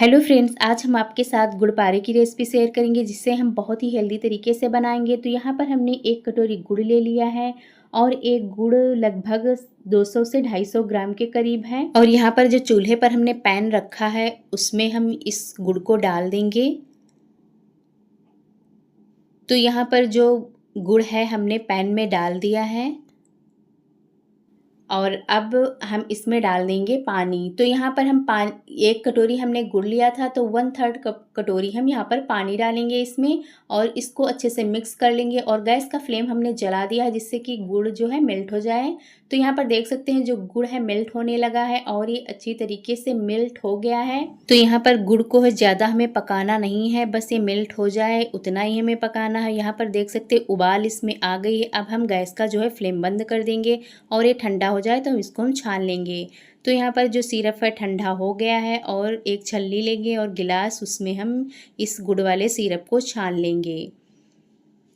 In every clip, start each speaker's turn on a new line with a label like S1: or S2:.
S1: Hello friends, आज हम आपके साथ गुड़ पारे की रेसिपी शेयर करेंगे जिससे हम बहुत ही हेल्दी तरीके से बनाएंगे। तो यहाँ पर हमने 1 कटोरी गुड़ ले लिया है और एक गुड़ लगभग 200 से 250 ग्राम के करीब है। और यहाँ पर जो चूल्हे पर हमने पैन रखा है उसमें हम इस गुड़ को डाल देंगे। तो यहाँ पर जो गुड़ है हमने पैन में डाल दिया है और अब हम इसमें डाल देंगे पानी। तो यहाँ पर हम 1 कटोरी हमने गुड़ लिया था तो 1/3 कप कटोरी हम यहाँ पर पानी डालेंगे इसमें और इसको अच्छे से मिक्स कर लेंगे। और गैस का फ्लेम हमने जला दिया है जिससे कि गुड़ जो है मेल्ट हो जाए। तो यहाँ पर देख सकते हैं जो गुड़ है मेल्ट होने लगा है और ये अच्छी तरीके से मेल्ट हो गया है। तो यहाँ पर गुड़ को ज़्यादा हमें पकाना नहीं है, बस ये मेल्ट हो जाए उतना ही हमें पकाना है। यहाँ पर देख सकते हैं उबाल इसमें आ गई है। अब हम गैस का जो है फ्लेम बंद कर देंगे और ये ठंडा हो जाए तो इसको हम छान लेंगे। तो यहाँ पर जो सिरप है ठंडा हो गया है और एक छलनी लेंगे और गिलास उसमें हम इस गुड़ वाले सिरप को छान लेंगे।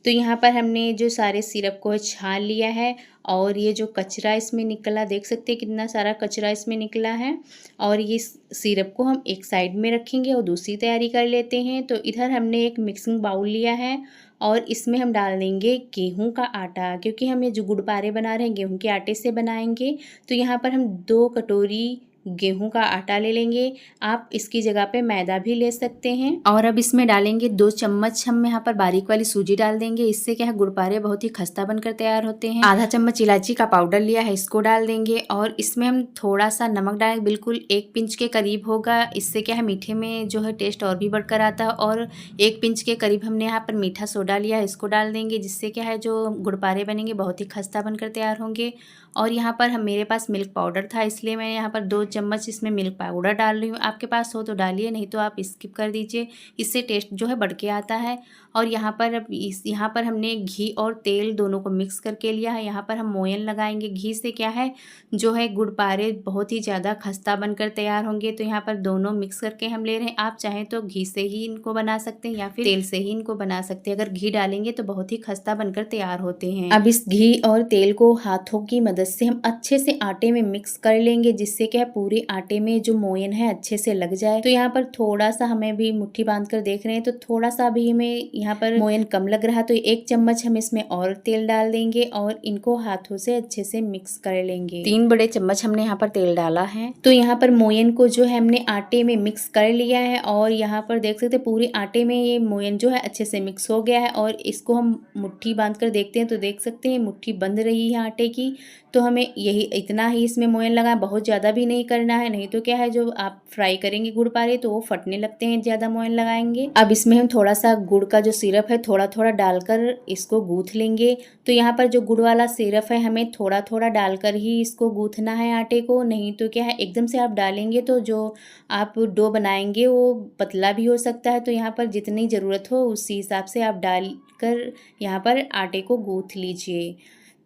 S1: तो यहाँ पर हमने जो सारे सिरप को छान लिया है और ये जो कचरा इसमें निकला देख सकते हैं कितना सारा कचरा इसमें निकला है। और ये सिरप को हम एक साइड में रखेंगे और दूसरी तैयारी कर लेते हैं। तो इधर हमने एक मिक्सिंग बाउल लिया है और इसमें हम डाल देंगे गेहूं का आटा, क्योंकि हम ये जो गुड़ पारे बना रहे हैं गेहूं के आटे से बनाएंगे। तो यहाँ पर हम 2 कटोरी गेहूं का आटा ले लेंगे। आप इसकी जगह पे मैदा भी ले सकते हैं। और अब इसमें डालेंगे 2 चम्मच हम यहाँ पर बारीक वाली सूजी डाल देंगे। इससे क्या है गुड़ पारे बहुत ही खस्ता बनकर तैयार होते हैं। आधा चम्मच इलायची का पाउडर लिया है, इसको डाल देंगे। और इसमें हम थोड़ा सा नमक डालेंगे, बिल्कुल 1 पिंच के करीब होगा। इससे क्या है मीठे में जो है टेस्ट और भी बढ़कर आता है। और 1 पिंच के करीब हमने यहाँ पर मीठा सोडा लिया है, इसको डाल देंगे। जिससे क्या है जो गुड़ पारे बनेंगे बहुत ही खस्ता बनकर तैयार होंगे। और यहाँ पर मेरे पास मिल्क पाउडर था इसलिए मैं यहाँ पर 2 चम्मच इसमें मिल्क पाउडर डाल रही हूँ। आपके पास हो तो डालिए, नहीं तो आप स्किप कर दीजिए, इससे टेस्ट जो है बढ़ के आता है। और यहाँ पर हमने घी और तेल दोनों को मिक्स करके लिया है। यहाँ पर हम मोयन लगाएंगे। घी से क्या है जो है गुड़ पारे बहुत ही ज़्यादा खस्ता बनकर तैयार होंगे। तो यहाँ पर दोनों मिक्स करके हम ले रहे हैं। आप चाहें तो घी से ही इनको बना सकते हैं या फिर तेल से ही इनको बना सकते हैं। अगर घी डालेंगे तो बहुत ही खस्ता बनकर तैयार होते हैं। अब इस घी और तेल को हाथों की मदद से हम अच्छे से आटे में मिक्स कर लेंगे, जिससे क्या है पूरे आटे में जो मोयन है अच्छे से लग जाए। तो यहाँ पर थोड़ा सा हमें भी मुट्ठी बांध कर देख रहे हैं तो थोड़ा सा भी हमें यहाँ पर मोयन कम लग रहा, तो 1 चम्मच हम इसमें और तेल डाल देंगे और इनको हाथों से अच्छे से मिक्स कर लेंगे। 3 बड़े चम्मच हमने यहाँ पर तेल डाला है। तो यहाँ पर मोयन को जो है हमने आटे में मिक्स कर लिया है और यहाँ पर देख सकते हैं पूरे आटे में ये मोयन जो है अच्छे से मिक्स हो गया है। और इसको हम मुट्ठी बांध कर देखते हैं तो देख सकते हैं मुट्ठी बंध रही है आटे की। तो हमें यही इतना ही इसमें मोयन लगा, बहुत ज़्यादा भी नहीं करना है, नहीं तो क्या है जो आप फ्राई करेंगे गुड़ पारे तो वो फटने लगते हैं ज़्यादा मोयन लगाएंगे। अब इसमें हम थोड़ा सा गुड़ का जो सिरप है थोड़ा थोड़ा डालकर इसको गूँथ लेंगे। तो यहाँ पर जो गुड़ वाला सिरप है हमें थोड़ा थोड़ा डालकर ही इसको गूँथना है आटे को, नहीं तो क्या है एकदम से आप डालेंगे तो जो आप डो बनाएंगे वो पतला भी हो सकता है। तो यहाँ पर जितनी ज़रूरत हो उसी हिसाब से आप डालकर यहाँ पर आटे को गूँथ लीजिए।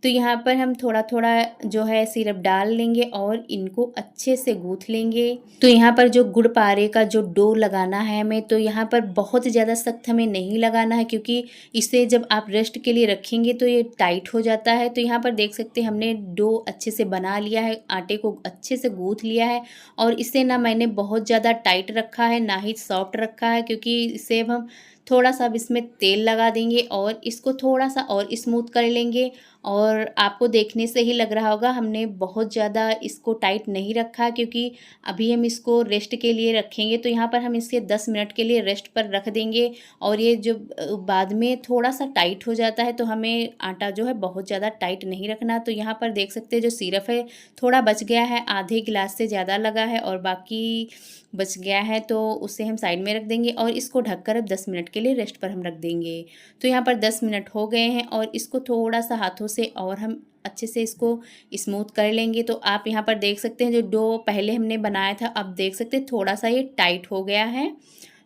S1: तो यहाँ पर हम थोड़ा थोड़ा जो है सिरप डाल लेंगे और इनको अच्छे से गूँथ लेंगे। तो यहाँ पर जो गुड़ पारे का जो डो लगाना है हमें, तो यहाँ पर बहुत ज़्यादा सख्त हमें नहीं लगाना है, क्योंकि इसे जब आप रेस्ट के लिए रखेंगे तो ये टाइट हो जाता है। तो यहाँ पर देख सकते हैं हमने डो अच्छे से बना लिया है, आटे को अच्छे से गूँथ लिया है। और इसे ना मैंने बहुत ज़्यादा टाइट रखा है ना ही सॉफ्ट रखा है, क्योंकि इसे अब हम थोड़ा सा अब इसमें तेल लगा देंगे और इसको थोड़ा सा और स्मूथ कर लेंगे। और आपको देखने से ही लग रहा होगा हमने बहुत ज़्यादा इसको टाइट नहीं रखा, क्योंकि अभी हम इसको रेस्ट के लिए रखेंगे। तो यहाँ पर हम इसे 10 मिनट के लिए रेस्ट पर रख देंगे। और ये जो बाद में थोड़ा सा टाइट हो जाता है तो हमें आटा जो है बहुत ज़्यादा टाइट नहीं रखना। तो यहाँ पर देख सकते हैं जो सिरप है थोड़ा बच गया है, आधे गिलास से ज़्यादा लगा है और बाकी बच गया है, तो उसे हम साइड में रख देंगे और इसको ढककर अब 10 मिनट के लिए रेस्ट पर हम रख देंगे। तो यहाँ पर 10 मिनट हो गए हैं और इसको थोड़ा सा हाथों से और हम अच्छे से इसको स्मूथ कर लेंगे। तो आप यहाँ पर देख सकते हैं जो डो पहले हमने बनाया था अब देख सकते हैं थोड़ा सा ये टाइट हो गया है।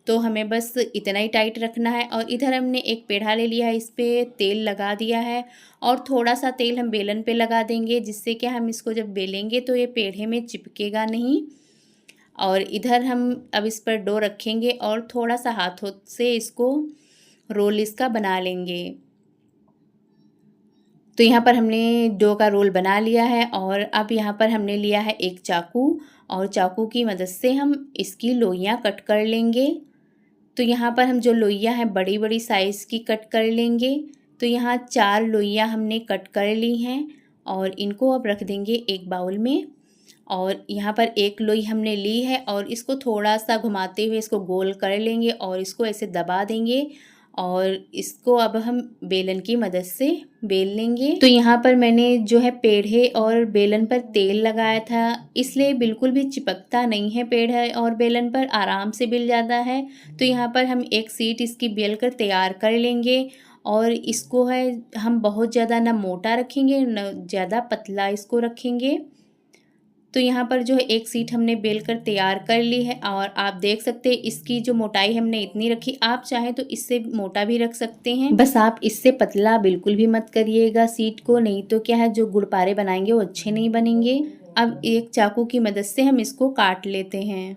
S1: तो हमें बस इतना ही टाइट रखना है। और इधर हमने एक पेढ़ा ले लिया है, इस पर तेल लगा दिया है और थोड़ा सा तेल हम बेलन पे लगा देंगे, जिससे कि हम इसको जब बेलेंगे तो ये पेढ़े में चिपकेगा नहीं। और इधर हम अब इस पर डो रखेंगे और थोड़ा सा हाथों से इसको रोल इसका बना लेंगे। तो यहाँ पर हमने डो का रोल बना लिया है और अब यहाँ पर हमने लिया है एक चाकू और चाकू की मदद से हम इसकी लोइयाँ कट कर लेंगे। तो यहाँ पर हम जो लोइयाँ हैं बड़ी बड़ी साइज़ की कट कर लेंगे। तो यहाँ 4 लोइयाँ हमने कट कर ली हैं और इनको अब रख देंगे एक बाउल में। और यहाँ पर एक लोई हमने ली है और इसको थोड़ा सा घुमाते हुए इसको गोल कर लेंगे और इसको ऐसे दबा देंगे और इसको अब हम बेलन की मदद से बेल लेंगे। तो यहाँ पर मैंने जो है पेड़े और बेलन पर तेल लगाया था, इसलिए बिल्कुल भी चिपकता नहीं है पेड़े और बेलन पर, आराम से बेल जाता है। तो यहाँ पर हम एक शीट इसकी बेल कर तैयार कर लेंगे और इसको है हम बहुत ज़्यादा ना मोटा रखेंगे न ज़्यादा पतला इसको रखेंगे। तो यहाँ पर जो है एक शीट हमने बेल कर तैयार कर ली है और आप देख सकते हैं इसकी जो मोटाई हमने इतनी रखी, आप चाहें तो इससे मोटा भी रख सकते हैं, बस आप इससे पतला बिल्कुल भी मत करिएगा शीट को, नहीं तो क्या है जो गुड़पारे बनाएंगे वो अच्छे नहीं बनेंगे। अब एक चाकू की मदद से हम इसको काट लेते हैं।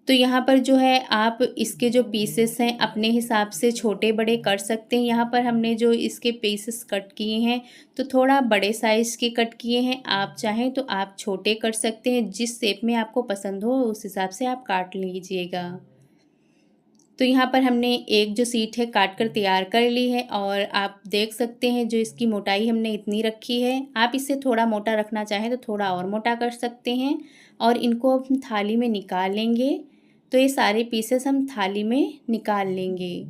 S1: तो यहाँ पर जो है आप इसके जो पीसेस हैं अपने हिसाब से छोटे बड़े कर सकते हैं। यहाँ पर हमने जो इसके पीसेस कट किए हैं तो थोड़ा बड़े साइज़ के कट किए हैं, आप चाहें तो आप छोटे कर सकते हैं, जिस शेप में आपको पसंद हो उस हिसाब से आप काट लीजिएगा। तो यहाँ पर हमने एक जो शीट है काट कर तैयार कर ली है और आप देख सकते हैं जो इसकी मोटाई हमने इतनी रखी है। आप इससे थोड़ा मोटा रखना चाहें तो थोड़ा और मोटा कर सकते हैं और इनको हम थाली में निकाल लेंगे। तो ये सारे पीसेस हम थाली में निकाल लेंगे।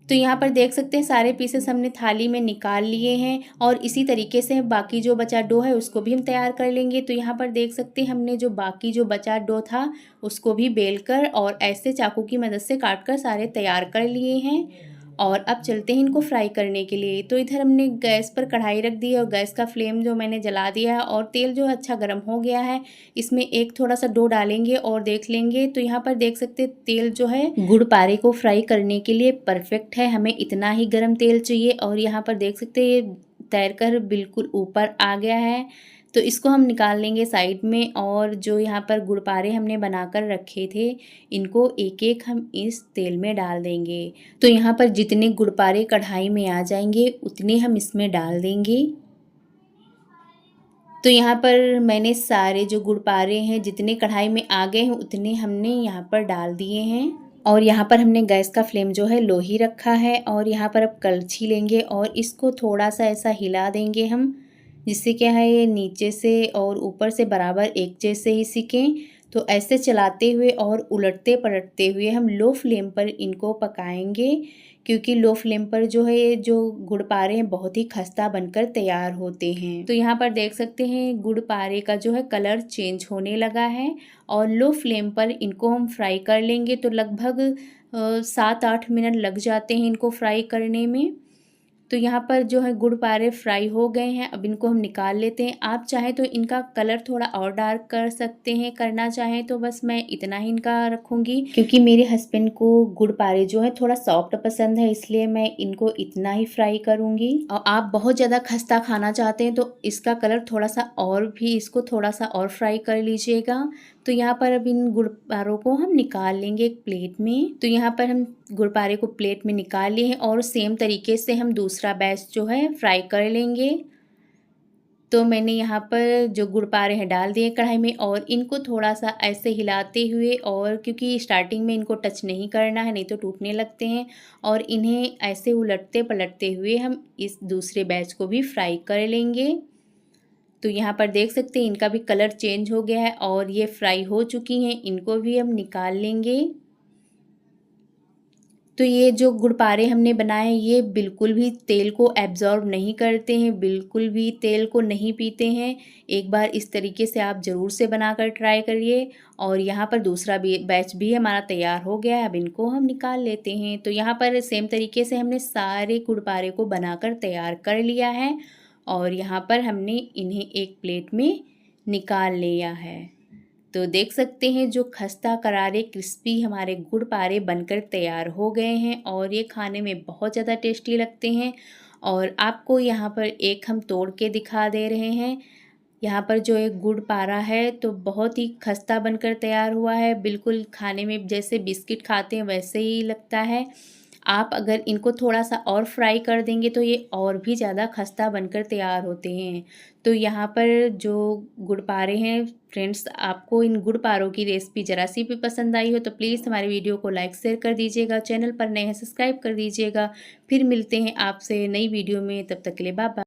S1: तो यहाँ पर देख सकते हैं सारे पीसेस हमने थाली में निकाल लिए हैं और इसी तरीके से बाकी जो बचा डो है उसको भी हम तैयार कर लेंगे। तो यहाँ पर देख सकते हैं हमने जो बाकी जो बचा डो था उसको भी बेलकर और ऐसे चाकू की मदद से काटकर सारे तैयार कर लिए हैं। और अब चलते हैं इनको फ्राई करने के लिए। तो इधर हमने गैस पर कढ़ाई रख दी है और गैस का फ्लेम जो मैंने जला दिया है और तेल जो अच्छा गर्म हो गया है, इसमें एक थोड़ा सा डो डालेंगे और देख लेंगे। तो यहाँ पर देख सकते हैं तेल जो है गुड़पारे को फ्राई करने के लिए परफेक्ट है, हमें इतना ही गर्म तेल चाहिए। और यहाँ पर देख सकते हैं ये तैरकर बिल्कुल ऊपर आ गया है। तो इसको हम निकाल लेंगे साइड में और जो यहाँ पर गुड़पारे हमने बनाकर रखे थे इनको एक एक हम इस तेल में डाल देंगे। तो यहाँ पर जितने गुड़पारे कढ़ाई में आ जाएंगे उतने हम इसमें डाल देंगे। तो यहाँ पर मैंने सारे जो गुड़पारे हैं जितने कढ़ाई में आ गए हैं उतने हमने यहाँ पर डाल दिए हैं। और यहाँ पर हमने गैस का फ्लेम जो है लो ही रखा है और यहाँ पर अब कलछी लेंगे और इसको थोड़ा सा ऐसा हिला देंगे हम, जिससे क्या है ये नीचे से और ऊपर से बराबर एक जैसे ही सिकें। तो ऐसे चलाते हुए और उलटते पलटते हुए हम लो फ्लेम पर इनको पकाएंगे, क्योंकि लो फ्लेम पर जो है ये जो गुड़पारे हैं बहुत ही खस्ता बनकर तैयार होते हैं। तो यहाँ पर देख सकते हैं गुड़पारे का जो है कलर चेंज होने लगा है और लो फ्लेम पर इनको हम फ्राई कर लेंगे। तो लगभग 7-8 मिनट लग जाते हैं इनको फ्राई करने में। तो यहाँ पर जो है गुड़पारे फ्राई हो गए हैं, अब इनको हम निकाल लेते हैं। आप चाहें तो इनका कलर थोड़ा और डार्क कर सकते हैं, करना चाहें तो बस मैं इतना ही इनका रखूँगी, क्योंकि मेरे हस्बैंड को गुड़पारे जो है थोड़ा सॉफ्ट पसंद है, इसलिए मैं इनको इतना ही फ्राई करूँगी। और आप बहुत ज़्यादा खस्ता खाना चाहते हैं तो इसका कलर थोड़ा सा और भी इसको थोड़ा सा और फ्राई कर लीजिएगा। तो यहाँ पर अब इन गुड़पारों को हम निकाल लेंगे एक प्लेट में। तो यहाँ पर हम गुड़पारे को प्लेट में निकाल लिए हैं और सेम तरीके से हम दूसरा बैच जो है फ्राई कर लेंगे। तो मैंने यहाँ पर जो गुड़पारे हैं डाल दिए कढ़ाई में और इनको थोड़ा सा ऐसे हिलाते हुए, और क्योंकि स्टार्टिंग में इनको टच नहीं करना है नहीं तो टूटने लगते हैं, और इन्हें ऐसे उलटते पलटते हुए हम इस दूसरे बैच को भी फ्राई कर लेंगे। तो यहाँ पर देख सकते हैं इनका भी कलर चेंज हो गया है और ये फ्राई हो चुकी हैं, इनको भी हम निकाल लेंगे। तो ये जो गुड़पारे हमने बनाए ये बिल्कुल भी तेल को एब्जॉर्ब नहीं करते हैं, बिल्कुल भी तेल को नहीं पीते हैं। एक बार इस तरीके से आप ज़रूर से बनाकर ट्राई करिए। और यहाँ पर दूसरा भी बैच भी हमारा तैयार हो गया है, अब इनको हम निकाल लेते हैं। तो यहाँ पर सेम तरीके से हमने सारे गुड़पारे को बनाकर तैयार कर लिया है और यहाँ पर हमने इन्हें एक प्लेट में निकाल लिया है। तो देख सकते हैं जो खस्ता करारे क्रिस्पी हमारे गुड़पारे बनकर तैयार हो गए हैं और ये खाने में बहुत ज़्यादा टेस्टी लगते हैं। और आपको यहाँ पर एक हम तोड़ के दिखा दे रहे हैं। यहाँ पर जो एक गुड़पारा है तो बहुत ही खस्ता बनकर तैयार हुआ है, बिल्कुल खाने में जैसे बिस्किट खाते हैं वैसे ही लगता है। आप अगर इनको थोड़ा-सा और फ्राई कर देंगे तो ये और भी ज़्यादा खस्ता बनकर तैयार होते हैं। तो यहाँ पर जो गुड़ पारे हैं फ्रेंड्स, आपको इन गुड़ पारों की रेसिपी ज़रा-सी भी पसंद आई हो तो प्लीज़ हमारे वीडियो को लाइक शेयर कर दीजिएगा। चैनल पर नए हैं सब्सक्राइब कर दीजिएगा। फिर मिलते हैं आपसे नई वीडियो में, तब तक के लिए बाय बाय।